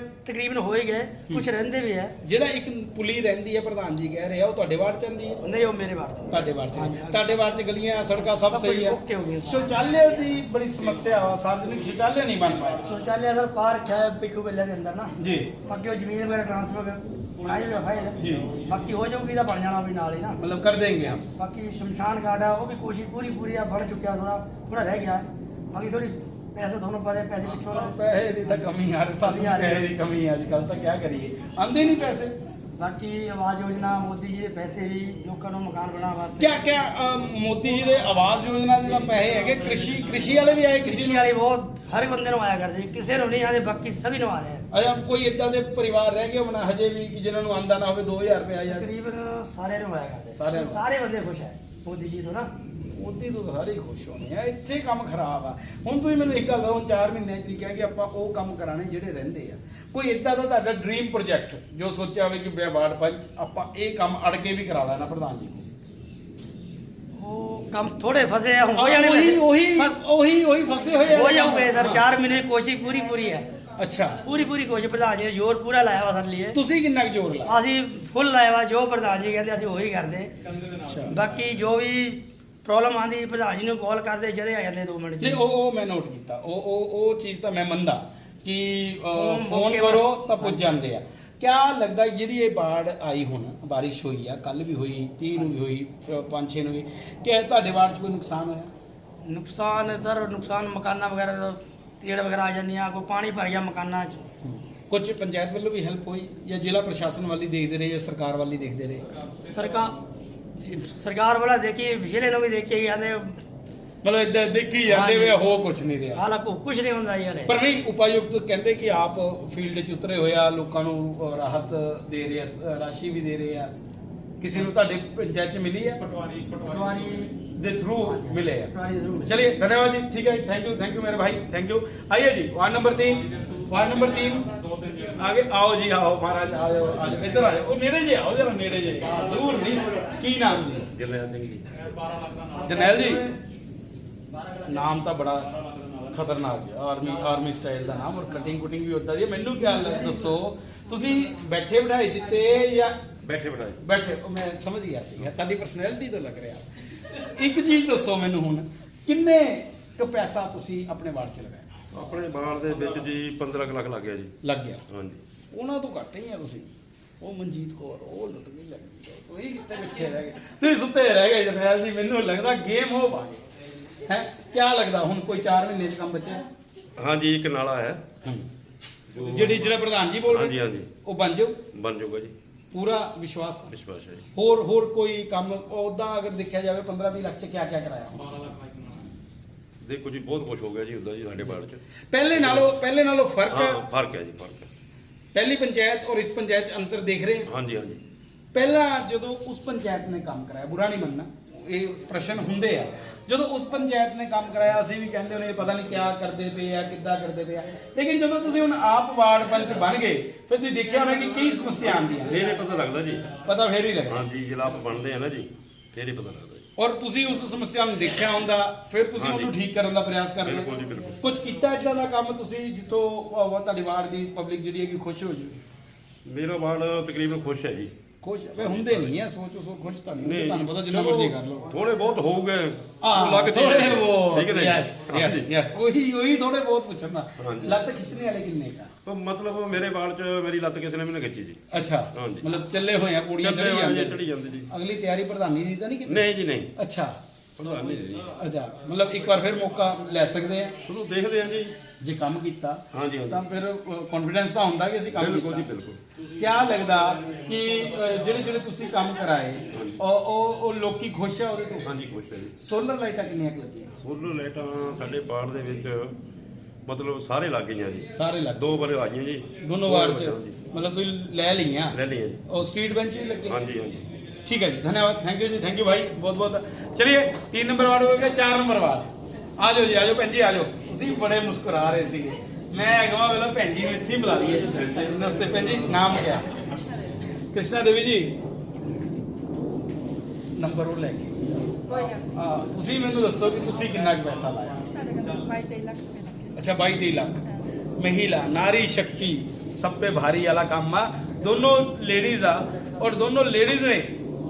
तकरीबन हो ही गए, कुछ रहंदे भी है। ਜਿਹੜਾ ਇੱਕ ਪੁਲੀ ਰਹਿੰਦੀ ਹੈ ਪ੍ਰਧਾਨ ਜੀ ਕਹਿ ਰਹੇ ਆ, ਉਹ ਤੁਹਾਡੇ ਵਾਰਡ ਚ ਆਉਂਦੀ ਹੈ? नहीं वो मेरे बात से। ਤੁਹਾਡੇ ਵਾਰਡ ਹਾਂਜੀ। ਚ? ਤੁਹਾਡੇ ਵਾਰਡ ਚ ਗਲੀਆਂ ਸੜਕਾਂ ਸਭ ਸਹੀ ਹੈ? ओके हो गए। शौचालय ਦੀ ਬੜੀ ਸਮੱਸਿਆ ਵਾ, ਸਾर्वजनिक शौचालय नहीं बन पाया। शौचालय सर पार्क है पिछू बेले के अंदर ना, जी बाकी वो जमीन वगैरह ट्रांसफर बनाई हुई है फाइल, जी, बाकी हो जाऊगी तो बन जाना भी नाल ही ना। मतलब कर देंगे हम। बाकी शमशान घाट है वो भी कोशिश पूरी है, बन चुका है, थोड़ा रह गया है। बाकी थोड़ी पैसे दोनों पता है, पैसे पिछों ना। ਪੈਸੇ ਦੀ ਤਾਂ ਕਮੀ ਆ ਰਹੀ, ਸਾਨੂੰ ਪੈਸੇ ਦੀ ਕਮੀ ਹੈ ਅੱਜ ਕੱਲ, ਤਾਂ ਕੀ ਕਰੀਏ, ਆਂਦੇ ਨਹੀਂ ਪੈਸੇ। बाकी आवास योजना मोदी जी के पैसे भी लोगों को मकान बनाने वास्ते। क्या क्या मोदी जी ਦੇ ਆਵਾਸ ਯੋਜਨਾ ਦੇ ਤਾਂ ਪੈਸੇ ਹੈਗੇ, कृषि वाले भी आए किसी कृषि ਨੂੰ? वाले वो हर बंदे ਨੂੰ ਆਇਆ ਕਰਦੇ, ਕਿਸੇ ਨੂੰ ਨਹੀਂ ਆਦੇ, ਬਾਕੀ ਸਭੀ ਨੂੰ ਆ ਰਹੇ हैं। ਅਜਾ ਕੋਈ ਇਦਾਂ ਦੇ ਪਰਿਵਾਰ ਰਹਿ ਗਏ ਹੋਣਾ ਹਜੇ ਵੀ ਕਿ ਜਿਨ੍ਹਾਂ ਨੂੰ ਆਂਦਾ ਨਾ ਹੋਵੇ 2000 ਰੁਪਏ ਜਾਂ? ਤਕਰੀਬਨ ਸਾਰਿਆਂ ਨੂੰ ਆਇਆ ਕਰਦੇ, ਸਾਰਿਆਂ ਨੂੰ। ਸਾਰੇ ਬੰਦੇ ਖੁਸ਼ ਹੈ ਮੋਦੀ ਜੀ ਤੋਂ ਨਾ। ਮੋਦੀ ਤੋਂ ਤਾਂ ਸਾਰੇ ਹੀ ਖੁਸ਼ ਹੋਣੇ ਆ, ਇੱਥੇ ਕੰਮ ਖਰਾਬ ਆ। ਹੁਣ ਤੁਸੀਂ ਮੈਨੂੰ ਇੱਕ ਗੱਲ ਦੱਸੋ, 4 ਮਹੀਨੇ ਚ ਕਿਹਾ ਕਿ ਆਪਾਂ ਉਹ ਕੰਮ ਕਰਾਣੇ ਜਿਹੜੇ ਰਹਿੰਦੇ ਆ, ਕੋਈ ਇਦਾਂ ਦਾ ਤੁਹਾਡਾ ਡ੍ਰੀਮ ਪ੍ਰੋਜੈਕਟ ਜੋ ਸੋਚਿਆ ਹੋਵੇ ਕਿ ਵਾਰਡ ਪੰਚ ਆਪਾਂ ਇਹ ਕੰਮ ਅੜ ਕੇ ਵੀ ਕਰਾ ਲੈਣਾ ਪ੍ਰਧਾਨ ਜੀ ਕੋਲ? ਉਹ ਕੰਮ ਥੋੜੇ ਫਸੇ ਆ, ਹੋ ਜਾਣੇ ਉਹੀ ਫਸੇ ਹੋਏ ਹੋ ਜਾਊਗੇ ਸਰ। 4 ਮਹੀਨੇ ਕੋਸ਼ਿਸ਼ ਪੂਰੀ ਹੈ। ਅੱਛਾ, ਪੂਰੀ ਕੋਸ਼ਿਸ਼ ਪ੍ਰਧਾਨ ਜੀ ਨੇ ਜ਼ੋਰ ਪੂਰਾ ਲਾਇਆ ਵਾ ਸਾਡੇ ਲਈ। ਤੁਸੀਂ ਕਿੰਨਾ ਕੁ ਜ਼ੋਰ ਲਾਇਆ? ਅਸੀਂ ਫੁੱਲ ਲਾਇਆ ਵਾ, ਜੋ ਪ੍ਰਧਾਨ ਜੀ ਕਹਿੰਦੇ ਅਸੀਂ ਉਹੀ ਕਰਦੇ। ਅੱਛਾ, ਬਾਕੀ ਜੋ ਵੀ ਪ੍ਰੋਬਲਮ ਆਂਦੀ ਪ੍ਰਧਾਨ ਜੀ ਨੂੰ ਕਾਲ ਕਰਦੇ, ਜਦੇ ਆ ਜਾਂਦੇ 2 ਮਿੰਟ ਨਹੀਂ ਚ। ਉਹ ਮੈਂ ਨੋਟ ਕੀਤਾ, ਉਹ ਚੀਜ਼ ਤਾਂ ਮੈਂ ਮੰਨਦਾ ਕਿ ਉਹ ਫੋਨ ਮੌਕੇ ਕਰੋ ਪਰ- ਤਾਂ ਪੁੱਜ ਜਾਂਦੇ ਆ। ਕਿਆ ਲੱਗਦਾ ਜਿਹੜੀ ਇਹ ਬਾੜ ਆਈ ਹੁਣ, ਬਾਰਿਸ਼ ਹੋਈ ਆ, ਕੱਲ ਵੀ ਹੋਈ, 30 ਨੂੰ ਵੀ ਹੋਈ, 5-6 ਨੂੰ ਵੀ, ਕਿ ਤੁਹਾਡੇ ਬਾੜ 'ਚ ਕੋਈ ਨੁਕਸਾਨ ਹੋਇਆ? ਨੁਕਸਾਨ ਸਰ, ਨੁਕਸਾਨ ਮਕਾਨਾਂ ਵਗੈਰਾ ਦਾ ਪੇੜ ਵਗੈਰਾ ਆ ਜਾਂਦੀਆਂ, ਕੋਈ ਪਾਣੀ ਭਰ ਗਿਆ ਮਕਾਨਾਂ 'ਚ। ਕੁਝ ਪੰਚਾਇਤ ਵੱਲੋਂ ਵੀ ਹੈਲਪ ਹੋਈ ਜਾਂ ਜ਼ਿਲ੍ਹਾ ਪ੍ਰਸ਼ਾਸਨ ਵਾਲੀ ਦੇਖਦੇ ਰਹੇ ਜਾਂ ਸਰਕਾਰ ਵਾਲੀ ਦੇਖਦੇ ਰਹੇ? ਸਰਕਾਰ ਵਾਲਾ ਦੇਖੀ, ਜ਼ਿਲ੍ਹੇ ਨੂੰ ਵੀ ਦੇਖੀ ਜਾਂਦੇ, ਮਤਲਬ ਇਦਾਂ ਦੇਖੀ ਜਾਂਦੇ ਵੇ, ਹੋ ਕੁਝ ਨਹੀਂ ਰਿਹਾ। ਹਾਲਾਂਕਿ ਕੁਝ ਨਹੀਂ ਹੁੰਦਾ ਜੀ ਹਲੇ। ਪਰ ਨਹੀਂ, ਉਪਾਯੁਕਤ ਕਹਿੰਦੇ ਕਿ ਆਪ ਫੀਲਡ 'ਚ ਉਤਰੇ ਹੋਏ ਆ, ਲੋਕਾਂ ਨੂੰ ਰਾਹਤ ਦੇ ਰਹੇ ਆ, ਰਾਸ਼ੀ ਵੀ ਦੇ ਰਹੇ ਆ। ਕਿਸੇ ਨੂੰ ਤੁਹਾਡੇ ਪੰਚਾਇਤ 'ਚ ਮਿਲੀ ਹੈ? ਪਟਵਾਰੀ ਦੇ ਥਰੂ मिले हैं। पटवारी जरूर मिले। चलिए धन्यवाद जी, ठीक है, थैंक यू मेरे भाई, थैंक यू। आइए जी, वार्ड नंबर 3 आगे आओ जी, आओ महाराज, आ जाओ इधर आ जाओ, नेड़े जे आओ जरा, नेड़े जे, दूर नहीं। की नाम जी? ਜਰਨੈਲ ਸਿੰਘ ਜੀ। जरनैल जी, नाम तो बड़ा खतरनाक है, आर्मी स्टाइल का नाम, और कटिंग कुटिंग भी होता है। मैनू क्या दसो, तुसी बैठे बिठाए जिते या ਬੈਠੇ ਬਿਠਾਏ बैठे? मैं समझ गया सी, ਤੁਹਾਡੀ ਪਰਸਨੈਲਿਟੀ ਤੋਂ ਲੱਗ ਰਿਹਾ। ਇੱਕ ਚੀਜ਼ ਦੱਸੋ ਮੈਨੂੰ ਹੁਣ, ਕਿੰਨੇ ਕੁ ਪੈਸਾ ਤੁਸੀਂ ਆਪਣੇ ਵਾਰਡ 'ਚ ਲਗਾਇਆ? ਆਪਣੇ ਬਾੜ ਦੇ ਵਿੱਚ ਜੀ 15 ਕੁ ਲੱਖ ਲੱਗ ਗਿਆ ਜੀ। ਲੱਗ ਗਿਆ? ਹਾਂਜੀ। ਉਹਨਾਂ ਤੋਂ ਘੱਟ ਹੀ ਆ ਤੁਸੀਂ। ਉਹ ਮਨਜੀਤ ਕੌਰ, ਉਹ ਲੁੱਟ ਗਈ, ਲੱਗ ਗਈ, ਤੁਸੀਂ ਕਿੱਥੇ ਪਿੱਛੇ ਰਹਿ ਗਏ? ਤੁਸੀਂ ਸੁੱਤੇ ਰਹਿ ਗਏ ਜਰਨੈਲ ਜੀ, ਮੈਨੂੰ ਲੱਗਦਾ ਗੇਮ ਹੋ ਪਾ ਗਈ ਹੈ। ਕਿਆ ਲੱਗਦਾ ਹੁਣ ਕੋਈ 4 ਮਹੀਨੇ 'ਚ ਕੰਮ ਬਚਿਆ? ਹਾਂਜੀ, ਇੱਕ ਨਾਲਾ ਹੈ ਜੋ ਜਿਹੜਾ ਪ੍ਰਧਾਨ ਜੀ ਬੋਲ ਰਹੇ, ਹਾਂਜੀ ਹਾਂਜੀ ਉਹ ਬਣ ਜਾਓ, ਬਣ ਜਾਊਗਾ ਜੀ, ਪੂਰਾ ਵਿਸ਼ਵਾਸ। ਵਿਸ਼ਵਾਸ ਹੈ ਜੀ। ਹੋਰ ਕੋਈ ਕੰਮ ਉਦਾਂ ਅਗਰ ਦੇਖਿਆ ਜਾਵੇ 15-20 ਲੱਖ 'ਚ ਕਿਆ ਕਰਾਇਆ? ਦੇਖੋ ਜੀ, ਬਹੁਤ ਕੁਝ ਹੋ ਗਿਆ ਜੀ ਹੁੰਦਾ ਜੀ ਸਾਡੇ ਬਾੜ 'ਚ। ਪਹਿਲੇ ਨਾਲੋਂ ਫਰਕ ਹੈ? ਹਾਂ, ਫਰਕ ਹੈ ਜੀ, ਫਰਕ ਹੈ। ਪਹਿਲੀ ਪੰਚਾਇਤ ਔਰ ਇਸ ਪੰਚਾਇਤ 'ਚ ਅੰਤਰ ਦੇਖ ਰਹੇ ਹਾਂ? ਹਾਂਜੀ ਹਾਂਜੀ। ਪਹਿਲਾਂ ਜਦੋਂ ਉਸ ਪੰਚਾਇਤ ਨੇ ਕੰਮ ਕਰਾਇਆ, ਬੁਰਾ ਨਹੀਂ ਮੰਨਣਾ, ਇਹ ਪ੍ਰਸ਼ਨ ਹੁੰਦੇ ਆ, ਜਦੋਂ ਉਸ ਪੰਚਾਇਤ ਨੇ ਕੰਮ ਕਰਾਇਆ ਅਸੀਂ ਵੀ ਕਹਿੰਦੇ ਹੋਣੇ ਪਤਾ ਨਹੀਂ ਕਿਆ ਕਰਦੇ ਪਏ ਆ, ਕਿੱਦਾਂ ਕਰਦੇ ਪਏ ਆ, ਲੇਕਿਨ ਜਦੋਂ ਤੁਸੀਂ ਹੁਣ ਆਪ ਵਾਰਡ ਪੰਚ ਬਣ ਗਏ, ਫਿਰ ਤੁਸੀਂ ਦੇਖਿਆ ਹੋਣਾ ਕਿ ਕਈ ਸਮੱਸਿਆ ਆਉਂਦੀਆਂ, ਫੇਰ ਇਹ ਪਤਾ ਲੱਗਦਾ ਜੀ। ਪਤਾ ਫੇਰ ਹੀ ਲੱਗਦਾ। ਹਾਂਜੀ, ਜਦੋਂ ਆਪ ਬਣਦੇ ਆ ਨਾ ਜੀ, ਫੇਰ ਹੀ ਪਤਾ ਲੱਗਦਾ ਜੀ। ਔਰ ਤੁਸੀਂ ਉਸ ਸਮੱਸਿਆ ਨੂੰ ਦੇਖਿਆ ਹੁੰਦਾ, ਫਿਰ ਤੁਸੀਂ ਹਾਂਜੀ। ਉਹਨੂੰ ਠੀਕ ਕਰਨ ਦਾ ਪ੍ਰਯਾਸ ਕਰਦੇ ਬਿਲਕੁਲ ਜੀ, ਬਿਲਕੁਲ। ਕੁਝ ਕੀਤਾ ਇਦਾਂ ਦਾ ਕੰਮ ਤੁਸੀਂ ਜਿੱਥੋਂ ਤੁਹਾਡੀ ਵਾਰਡ ਦੀ ਪਬਲਿਕ ਜਿਹੜੀ ਹੈਗੀ ਖੁਸ਼ ਹੋ ਜਾਵੇ? ਮੇਰਾ ਬਾੜ ਤਕਰੀਬਨ ਖੁਸ਼ ਹੈ ਜੀ। ਖੁਸ਼ ਵੇ ਹੁੰਦੇ ਨਹੀਂ ਆ, ਸੋਚ ਖੁਸ਼ ਤਾਂ ਨਹੀਂ ਹੁੰਦੇ, ਤੁਹਾਨੂੰ ਪਤਾ ਜਿੰਨਾ ਮਰਜ਼ੀ ਕਰ ਲਓ। ਥੋੜੇ ਬਹੁਤ ਹੋਊਗੇ, ਲੱਗ ਥੋੜੇ ਉਹ, ਠੀਕ ਹੈ ਯੈਸ ਉਹੀ ਥੋੜੇ ਬਹੁਤ ਪੁੱਛਣਾ। ਹਾਂਜੀ। ਲੱਤ ਖਿੱਚਣੇ ਵਾਲੇ ਕਿੰਨੇ ਕਾ? ਮਤਲਬ ਮੇਰੇ ਬਾੜ 'ਚ ਮੇਰੀ ਲੱਤ ਕਿਸੇ ਨੇ ਵੀ ਨਾ ਖਿੱਚੀ ਜੀ। ਅੱਛਾ, ਹਾਂਜੀ। ਮਤਲਬ ਚੱਲੇ ਹੋਏ ਆ, ਪੂੜੀਆਂ ਚੜੀ ਚੜੀ ਜਾਂਦੀ ਜੀ। ਅਗਲੀ ਤਿਆਰੀ ਪ੍ਰਧਾਨੀ ਦੀ ਤਾਂ ਨਹੀਂ ਕੀਤੀ? ਨਹੀਂ ਜੀ, ਨਹੀਂ, ਅੱਛਾ ਪ੍ਰਧਾਨ ਨਹੀਂ ਜੀ। ਅੱਛਾ, ਮਤਲਬ ਇੱਕ ਵਾਰ ਫਿਰ ਮੌਕਾ ਲੈ ਸਕਦੇ ਆ ਉਹਨੂੰ ਦੇਖਦੇ ਆ ਜੀ। ਜੇ ਕੰਮ ਕੀਤਾ ਹਾਂਜੀ ਹਾਂਜੀ, ਤਾਂ ਫਿਰ ਕੌਨਫੀਡੈਂਸ ਤਾਂ ਹੁੰਦਾ ਕਿ ਅਸੀਂ ਕੰਮ ਬਿਲਕੁਲ ਜੀ, ਕੀਤਾ। ਬਿਲਕੁਲ। ਕਿਆ ਲੱਗਦਾ ਕਿ ਜਿਹੜੇ ਤੁਸੀਂ ਕੰਮ ਕਰਾਏ ਉਹ ਲੋਕੀ ਖੁਸ਼ ਆ ਉਹਦੇ ਤੋਂ? ਹਾਂਜੀ, ਖੁਸ਼ ਹੈ ਜੀ। ਸੋਲਰ ਲਾਈਟਾਂ ਕਿੰਨੀਆਂ ਕੁ ਲੱਗੀਆਂ? ਸੋਲਰ ਲਾਈਟਾਂ ਸਾਡੇ ਬਾੜ ਦੇ ਵਿੱਚ ਮਤਲਬ ਸਾਰੇ ਲੱਗ ਗਈਆਂ ਜੀ। ਸਾਰੇ ਲੱਗ 2 ਵਾਰ ਆਈਆਂ ਜੀ, ਦੋਨੋਂ ਵਾਰਡ 'ਚ? ਹਾਂਜੀ, ਮਤਲਬ ਤੁਸੀਂ ਲੈ ਲਈਆਂ? ਲੈ ਲਈਆਂ ਜੀ। और स्ट्रीट बेंच भी लग गए? ਹਾਂਜੀ ਹਾਂਜੀ। ठीक है जी, धन्यवाद, थैंक यू भाई, बहुत बहुत। चलिए 3 नंबर वार्ड हो गया, 4 नंबर वार्ड। आ जाओ जी, आ जाओ भैन जी, आ जाओ। तुसी बड़े मुस्कुरा रहे थे, मैं अगवा वेला भैन जी इत्थे बुला रही है। नमस्ते भैन जी, नाम क्या? कृष्णा देवी जी। नंबर वो लेके तुसी मैनू दसो कि तुसी कितना पैसा लाया? ਸਾਡੇ ਕੋਲ 22 ਲੱਖ ਰੁਪਏ ਲੱਗੇ। अच्छा 22-23 लाख। महिला नारी शक्ति सब पे भारी वाला काम मा दोनों लेडीज आ और दोनों लेडीज ने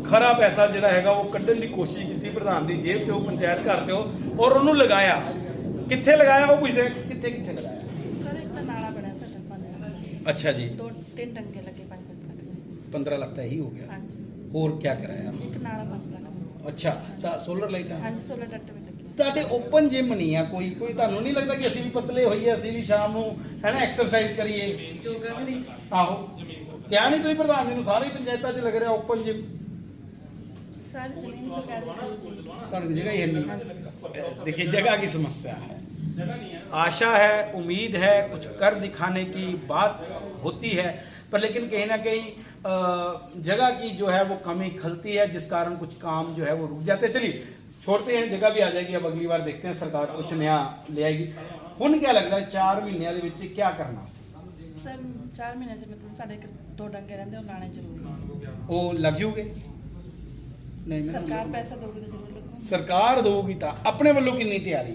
खरा पैसा ਜਿਹੜਾ ਹੈਗਾ ਉਹ ਕੱਢਣ ਦੀ ਕੋਸ਼ਿਸ਼ ਕੀਤੀ ਪ੍ਰਧਾਨ ਦੀ ਜੇਬ ਚੋਂ ਪੰਚਾਇਤ ਘਰ ਚੋਂ ਔਰ ਉਹਨੂੰ ਲਗਾਇਆ ਕਿੱਥੇ ਲਗਾਇਆ ਉਹ ਪੁੱਛਦੇ ਕਿੱਥੇ ਕਿੱਥੇ ਲਗਾਇਆ सर एक तो नाला बना सर 15 अच्छा जी 2-3 टंके लगे 5 लाख 15 लाख ਤਾਂ ਇਹੀ ਹੋ ਗਿਆ हाँ जी ਹੋਰ ਕੀ ਕਰਾਇਆ एक नाला 5 लाख ਅੱਛਾ ਤਾਂ ਸੋਲਰ ਲਾਈਟ हाँ जी 16 टट्टे में लगे ਤੁਹਾਡੇ ਓਪਨ ਜਿਮ ਨਹੀਂ ਆ ਕੋਈ ਕੋਈ ਤੁਹਾਨੂੰ ਨਹੀਂ ਲੱਗਦਾ ਕਿ ਅਸੀਂ ਵੀ ਪਤਲੇ ਹੋਈਏ ਅਸੀਂ ਵੀ ਸ਼ਾਮ ਨੂੰ ਹੈ ਨਾ ਐਕਸਰਸਾਈਜ਼ ਕਰੀਏ योगा भी ਆਹੋ ਕਿਹਾ ਨਹੀਂ ਤੁਸੀਂ ਪ੍ਰਧਾਨ ਜੀ ਨੂੰ ਸਾਰੇ ਪੰਚਾਇਤਾਂ 'ਚ ਲੱਗ ਰਿਹਾ ਓਪਨ ਜਿਮ सारी जमीन सरकार की खरीद चाहिए ਤੁਹਾਡੀ ਜਗ੍ਹਾ ਹੀ नहीं देखिए जगह की समस्या है आशा है उम्मीद है कुछ कर दिखाने की बात होती है पर लेकिन कहीं ना कहीं जगह की जो है वो कमी खलती है जिस कारण कुछ काम जो है वो रुक जाते हैं चलिए छोड़ते हैं जगह भी आ जाएगी अब अगली बार देखते हैं सरकार कुछ नया ले आएगी हुन क्या लगता है 4 महीनों ਦੇ ਵਿੱਚ क्या करना सर 4 महीने से मतलब साढ़े 2 टंके रहते और लाने जरूरी ਉਹ ਲੱਗ ਜੂਗੇ ਨਹੀਂ ਮੈਂ सरकार पैसा दोगी तो जरूर लगूंगी ਸਰਕਾਰ ਦਊਗੀ ਤਾਂ ਆਪਣੇ ਵੱਲੋਂ ਕਿੰਨੀ ਤਿਆਰੀ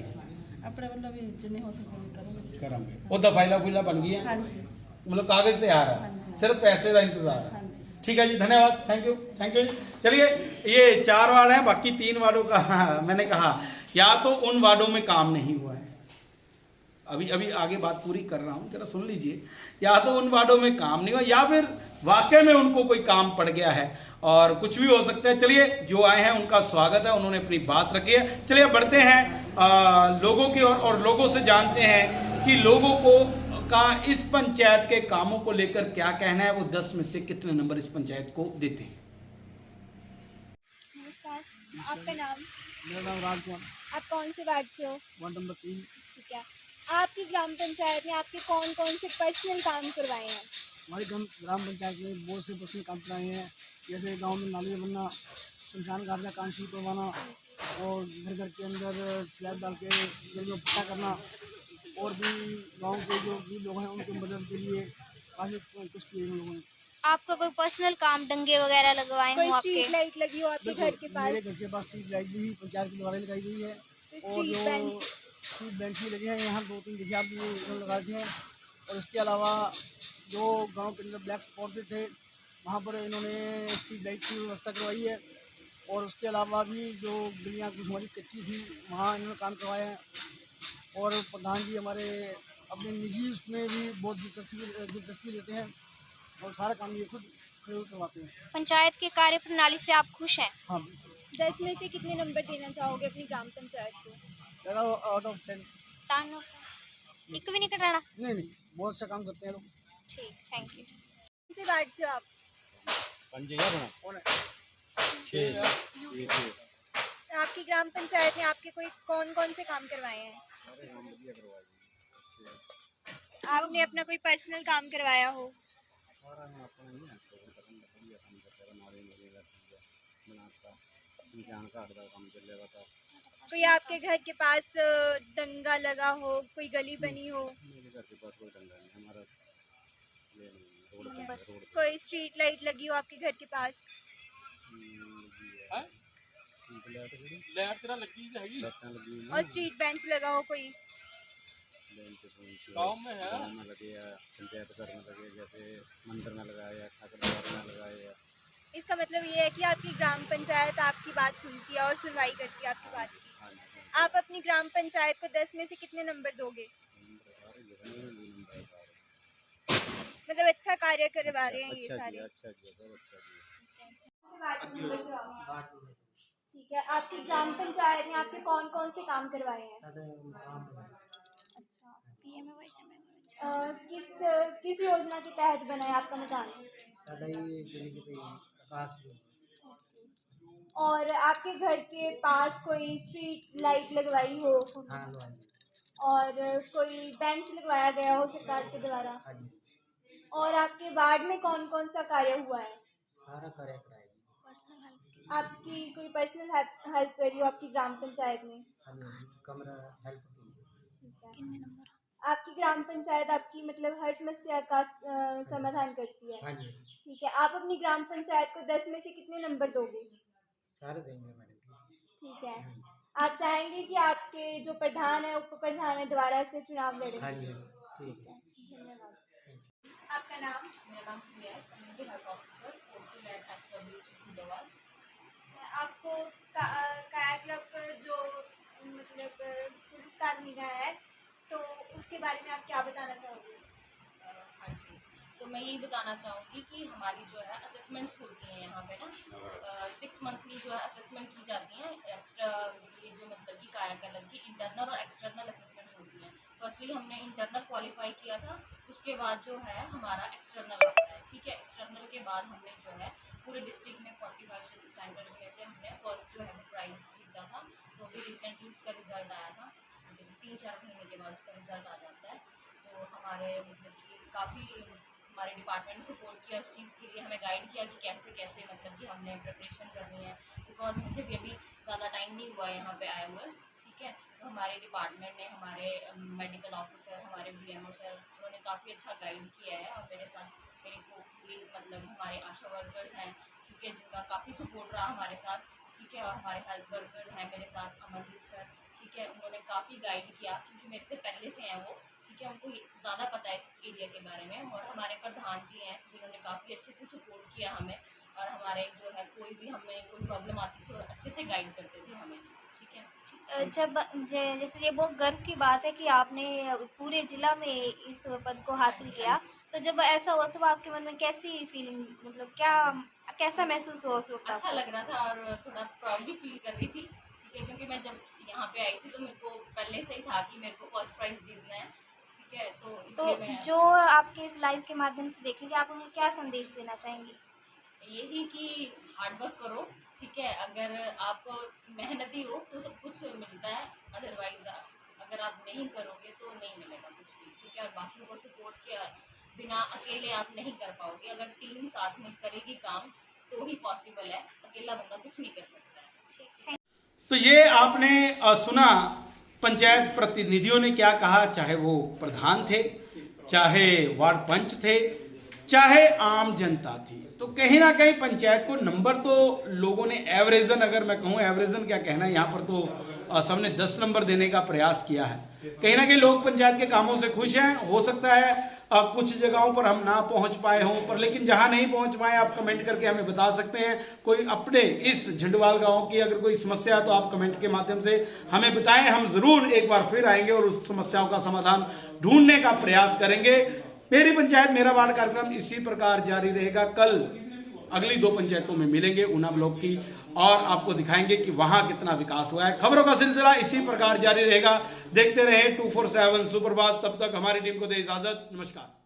अपने वालों भी जिन्हें हो सके करूँगी ਕਰਾਂਗੇ ਉਹਦਾ ਫਾਈਲਾਂ ਫੁਈਲਾਂ ਬਣ ਗਈਆਂ हाँ जी मतलब कागज तैयार हाँ है जी। सिर्फ पैसे का इंतजार है हाँ जी ठीक है जी धन्यवाद थैंक यू जी चलिए ये 4 वार्ड हैं बाकी 3 वार्डों का मैंने कहा या तो उन वार्डों में काम नहीं हुआ है अभी अभी आगे बात पूरी कर रहा हूँ जरा सुन लीजिए या तो उन वार्डों में काम नहीं हुआ या फिर वाकई में उनको कोई काम पड़ गया है और कुछ भी हो सकता है चलिए जो आए हैं उनका स्वागत है उन्होंने अपनी बात रखी है चलिए बढ़ते हैं लोगों की और लोगों से जानते हैं कि लोगों को का इस पंचायत के कामों को लेकर क्या कहना है वो 10 में से कितने नंबर इस पंचायत को देते हैं नमस्कार आपका नाम मेरा नाम राजकुमार आप कौन से वार्ड से हो वार्ड नंबर 3 ठीक है आपकी ग्राम पंचायत ने आपके कौन कौन से पर्सनल काम करवाए हैं हमारी ग्राम पंचायत में बहुत से पर्सनल काम कराए हैं जैसे गांव में नाली बनना शमशान घाट का काम शुरू करवाना और घर घर के अंदर स्लैब डाल के जल में पट्टा करना और भी गांव के जो भी लोग हैं उनकी मदद के लिए काफ़ी कुछ किए इन लोगों ने आपका कोई पर्सनल काम डंगे वगैरह लगवाए कोई हों आपके? स्ट्रीट लाइट लगी हो आपके घर के मेरे पास घर के पास स्ट्रीट लाइट भी पंचायत के द्वारा लगाई गई है तो और स्ट्रीट जो बेंच स्ट्रीट बेंच भी लगे हैं यहाँ 2-3 जगह भी उन्होंने लगा दिए हैं और इसके अलावा जो गांव के अंदर ब्लैक स्पॉट भी थे वहाँ पर इन्होंने स्ट्रीट लाइट की व्यवस्था करवाई है और उसके अलावा भी जो गलियाँ कुछ हमारी कच्ची थी वहाँ इन्होंने काम करवाया है और प्रधान जी हमारे अपने निजी उसमें भी बहुत दिलचस्पी लेते हैं और सारा काम ये खुद करवाते हैं। पंचायत के कार्य प्रणाली से आप खुश हैं? हाँ 10 में से कितने नंबर देना चाहोगे अपनी ग्राम पंचायत को आउट ऑफ 10 तानो एक भी नहीं कटाना? नहीं बहुत अच्छा काम करते हैं लोग। ठीक थैंक यू। कौन से वार्ड से हो आप कौन है आपकी ग्राम पंचायत ने आपके कोई कौन कौन से काम करवाए हैं आपने अपना कोई पर्सनल काम करवाया हो कोई आपके घर के पास दंगा लगा हो कोई गली बनी हो कोई स्ट्रीट लाइट लगी हो आपके घर के पास और स्ट्रीट बेंच लगा हो कोई गाँव में है लगे या पंचायत घर में लगे जैसे मंदिर में लगाया ठाकुर द्वार में लगाया। इसका मतलब ये है कि आपकी ग्राम पंचायत आपकी बात सुनती है और सुनवाई करती है आपकी बात की आप अपनी ग्राम पंचायत को 10 में से कितने नंबर दोगे मतलब अच्छा कार्य करवा रहे हैं ये सारे अच्छा किया बहुत अच्छा किया। ठीक है आपकी ग्राम पंचायत ने आपके कौन कौन से काम करवाए हैं किस किस योजना के तहत बना है आपका मकान और आपके घर के पास कोई स्ट्रीट लाइट लगवाई हो और कोई बेंच लगवाया गया हो सरकार के द्वारा और आपके वार्ड में कौन कौन सा कार्य हुआ है सारा कार्य आपकी कोई पर्सनल हेल्प करी हो आपकी ग्राम पंचायत में कमरा हेल्प आपकी ग्राम पंचायत आपकी मतलब हर समस्या का समाधान करती है ठीक है आप अपनी ग्राम पंचायत को 10 में से कितने नंबर दोगे सारे देंगे मैडम ठीक है आप चाहेंगे कि आपके जो प्रधान है उप प्रधान है दोबारा से चुनाव लड़े हाँ जी ठीक है आपका नाम? मेरा नाम प्रिया है, community health officer, posted at HWC Phulwal. आपको काया क्लब जो मतलब पुरस्कार मिला है, तो उसके बारे में आप क्या बताना चाहोगे? हाँ जी, तो मैं यही बताना चाहूँगी कि हमारी जो है असेसमेंट्स होती हैं यहाँ पे ना 6 मंथली जो है असेसमेंट की जाती हैं। एक्स्ट्रा ये जो मतलब कि काया क्लब की इंटरनल और एक्सटर्नल असेसमेंट्स होती हैं। फर्स्टली हमने इंटरनल क्वालिफाई किया था, उसके बाद जो है हमारा एक्सटर्नल आता है, ठीक है। एक्सटर्नल के बाद हमने जो है पूरे डिस्ट्रिक्ट में 45 सेंटर्स में से हमने फर्स्ट जो है प्राइज़ जीता था। तो अभी रिसेंटली उसका रिजल्ट आया था, 3-4 महीने के बाद उसका रिजल्ट आ जाता है। तो हमारे मतलब कि काफ़ी हमारे डिपार्टमेंट ने सपोर्ट किया उस चीज़ के लिए, हमें गाइड किया कि कैसे कैसे मतलब कि हमने प्रिपरेशन करनी है, बिकॉज मुझे भी अभी ज़्यादा टाइम नहीं हुआ है यहाँ पे आए हुए, ठीक है। तो हमारे डिपार्टमेंट ने, हमारे मेडिकल ऑफिसर, हमारे BMO सर, उन्होंने काफ़ी अच्छा गाइड किया है। और मेरे साथ मेरे को भी मतलब हमारे आशा वर्कर्स हैं, ठीक है, जिनका काफ़ी सपोर्ट रहा हमारे साथ, ठीक है। और हमारे हेल्थ वर्कर हैं मेरे साथ, अमरदीप सर, ठीक है, उन्होंने काफ़ी गाइड किया क्योंकि मेरे से पहले से हैं वो, ठीक है, उनको ज़्यादा पता है इस एरिया के बारे में। और हमारे प्रधान जी हैं जिन्होंने काफ़ी अच्छे से सपोर्ट किया हमें, और हमारे जो है कोई भी हमें कोई प्रॉब्लम आती थी और अच्छे से गाइड करते थे हमें, ठीक है। जैसे ये बहुत गर्व की बात है कि आपने पूरे जिला में इस पद को हासिल किया, तो जब ऐसा हुआ तो आपके मन में कैसी फीलिंग, मतलब क्या कैसा महसूस हुआ उस वक्त? अच्छा लग रहा था और थोड़ा प्राउड भी फील कर रही थी, ठीक है, क्योंकि मैं जब यहाँ पे आई थी तो मेरे को पहले से ही था कि मेरे को फर्स्ट प्राइज़ जीतना है, ठीक है। तो इसलिए तो मैं जो आपके इस लाइव के माध्यम से देखेंगे, आप उन्हें क्या संदेश देना चाहेंगी? यही कि हार्ड वर्क करो, ठीक है। अगर आप मेहनती हो तो सब कुछ मिलता है, अदरवाइज अगर आप नहीं करोगे तो नहीं मिलेगा कुछ भी, ठीक है। और बाकी को सपोर्ट के बिना अकेले आप नहीं कर पाओगे, अगर टीम साथ में करेगी काम तो ही पॉसिबल है, अकेला बंदा कुछ नहीं कर सकता है। तो ये आपने सुना पंचायत प्रतिनिधियों ने क्या कहा, चाहे वो प्रधान थे, चाहे वार्ड पंच थे, चाहे आम जनता थी। तो कहीं ना कहीं पंचायत को नंबर तो लोगों ने एवरेजन, अगर मैं कहूँ एवरेजन क्या कहना है, यहाँ पर तो सबने 10 नंबर देने का प्रयास किया है। कहीं ना कहीं लोग पंचायत के कामों से खुश हैं। हो सकता है कुछ जगहों पर हम ना पहुंच पाए हों, पर लेकिन जहां नहीं पहुंच पाए आप कमेंट करके हमें बता सकते हैं। कोई अपने इस झंडवाल गांव की अगर कोई समस्या है तो आप कमेंट के माध्यम से हमें बताएं, हम जरूर एक बार फिर आएंगे और उस समस्याओं का समाधान ढूंढने का प्रयास करेंगे। मेरी पंचायत मेरा वार्ड कार्यक्रम इसी प्रकार जारी रहेगा। कल अगली 2 पंचायतों में मिलेंगे, ऊना ब्लॉक की, और आपको दिखाएंगे कि वहां कितना विकास हुआ है। खबरों का सिलसिला इसी प्रकार जारी रहेगा। देखते रहे 247 सुपरफास्ट। तब तक हमारी टीम को दे इजाजत। नमस्कार।